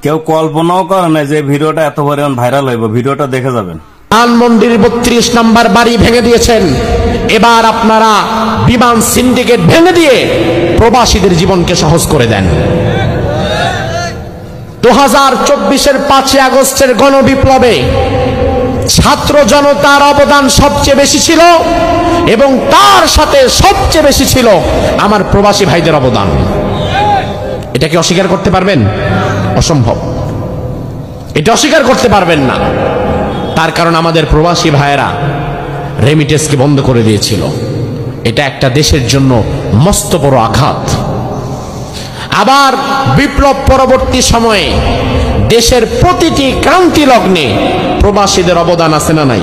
কেউ কল্পনাও করে না যে ভিডিওটা এত পরিমাণ ভাইরাল হইব। ভিডিওটা দেখে যাবেন। মন্দির 32 নম্বর বাড়ি ভেঙে দিয়েছেন, এবার আপনারা বিমান সিন্ডিকেট ভেঙে দিয়ে প্রবাসীদের জীবনকে সহজ করে দেন। 2024-এর 5 আগস্টের গণবিপ্লবে ছাত্র জনতার অবদান সবচেয়ে বেশি ছিল এবং তার সাথে সবচেয়ে বেশি ছিল আমার প্রবাসী ভাইদের অবদান। এটাকে অস্বীকার করতে পারবেন? অসম্ভব, এটা অস্বীকার করতে পারবেন না। তার কারণ আমাদের প্রবাসী ভাইয়েরা রেমিটেন্সকে বন্ধ করে দিয়েছিল। এটা একটা দেশের জন্য মস্ত বড় আঘাত। আবার বিপ্লব পরবর্তী সময়ে দেশের প্রতিটি ক্রান্তি লগ্নে প্রবাসীদের অবদান আছে না নাই?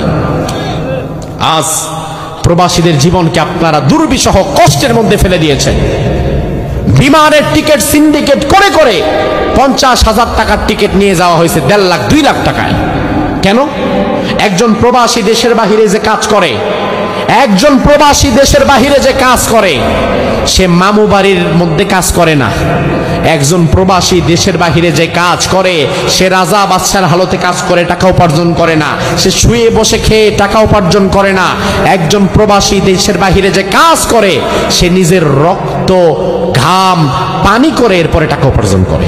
আজ প্রবাসীদের জীবনকে আপনারা দুর্বিষহ কষ্টের মধ্যে ফেলে দিয়েছেন। বিমানের টিকিট সিন্ডিকেট করে করে 50,000 টাকার টিকিট নিয়ে যাওয়া হয়েছে 1.5 লাখ 2 লাখ টাকায়। কেন? একজন প্রবাসী দেশের বাহিরে যে কাজ করে, একজন প্রবাসী দেশের বাহিরে যে কাজ করে, সে মামু বাড়ির মধ্যে কাজ করে না। একজন প্রবাসী দেশের বাহিরে যে কাজ করে, সে রাজা বাদশার হালতে কাজ করে টাকা উপার্জন করে না। সে শুয়ে বসে খেয়ে টাকা উপার্জন করে না। একজন প্রবাসী দেশের বাহিরে যে কাজ করে, সে নিজের রক্ত ঘাম পানি করে এরপরে টাকা উপার্জন করে।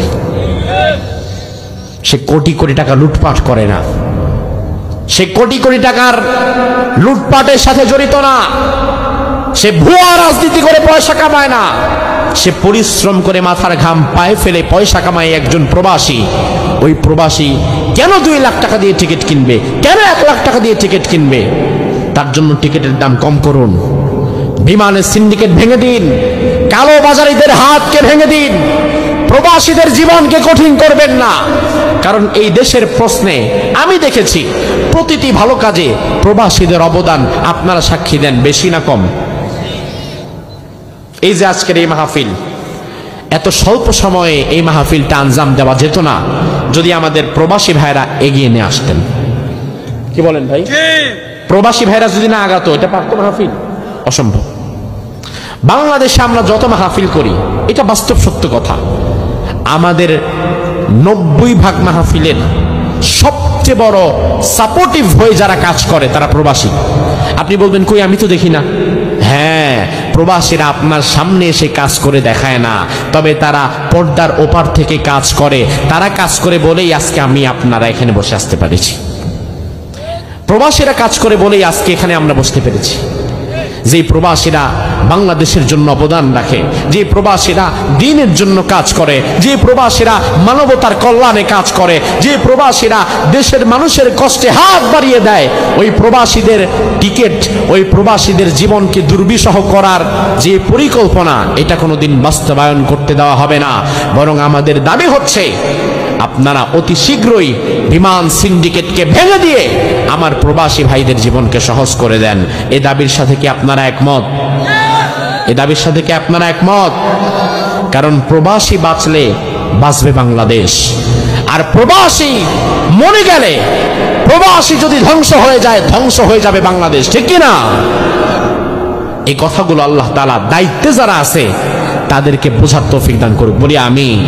সে কোটি কোটি টাকা লুটপাট করে না, সে কোটি কোটি টাকার লুটপাটের সাথে জড়িত না, সে ভুয়া রাজনীতি করে পয়সা কামায় না। সে পরিশ্রম করে মাথার ঘাম পায়ে ফেলে পয়সা কামায় একজন প্রবাসী। ওই প্রবাসী কেন 2 লাখ টাকা দিয়ে টিকিট কিনবে? কেন 1 লাখ টাকা দিয়ে টিকিট কিনবে? তার জন্য টিকিটের দাম কম করুন, বিমানের সিন্ডিকেট ভেঙে দিন, কালো বাজারিদের হাতকে ভেঙে দিন, প্রবাসীদের জীবনকে কঠিন করবেন না। কারণ এই দেশের প্রশ্নে আমি দেখেছি প্রতিটি ভালো কাজে প্রবাসীদের অবদান আপনারা সাক্ষী দেন, বেশি না কম? এই যে আজকের এই মাহফিল, এত স্বল্প সময়ে এই মাহফিলটা আঞ্জাম দেওয়া যেত না যদি আমাদের প্রবাসী ভাইরা এগিয়ে নিয়ে আসতেন। কি বলেন ভাই? প্রবাসী ভাইরা যদি না আগাতো, এটা পারতো মাহফিল? অসম্ভব। বাংলাদেশে আমরা যত মাহফিল করি, এটা বাস্তব সত্য কথা, আমাদের 90% মাহফিলের সবচেয়ে বড় সাপোর্টিভ হয়ে যারা কাজ করে তারা প্রবাসী। আপনি বলবেন কই, আমি তো দেখি না। হ্যাঁ, প্রবাসীরা আপনার সামনে এসে কাজ করে দেখায় না, তবে তারা পর্দার ওপার থেকে কাজ করে। তারা কাজ করে বলেই আজকে আমি আপনারা এখানে বসে আসতে পেরেছি। প্রবাসীরা কাজ করে বলেই আজকে এখানে আমরা বসতে পেরেছি। যে প্রবাসীরা বাংলাদেশের জন্য অবদান রাখে, যে প্রবাসীরা দ্বীনের জন্য কাজ করে, যে প্রবাসীরা মানবতার কল্যাণে কাজ করে, যে প্রবাসীরা দেশের মানুষের কষ্টে হাত বাড়িয়ে দেয়, ওই প্রবাসীদের টিকিট, ওই প্রবাসীদের জীবনকে দুর্বিষহ করার যে পরিকল্পনা, এটা কোনোদিন বাস্তবায়ন করতে দেওয়া হবে না। বরং আমাদের দাবি হচ্ছে আপনারা অতি শীঘ্রই বিমান সিন্ডিকেটকে ভেঙে দিয়ে আমার প্রবাসী ভাইদের জীবনকে সহজ করে দেন। এ দাবির সাথে কি আপনারা একমত? এ দাবির সাথে কি আপনারা একমত? কারণ প্রবাসী বাঁচলে বাঁচবে বাংলাদেশ, আর প্রবাসী মরে গেলে, প্রবাসী যদি ধ্বংস হয়ে যায়, ধ্বংস হয়ে যাবে বাংলাদেশ। ঠিক কি না? এই কথাগুলো আল্লাহ তাআলা দায়িত্বে যারা আছে তাদেরকে বোঝার তৌফিক দান করুক, বলি আমিন।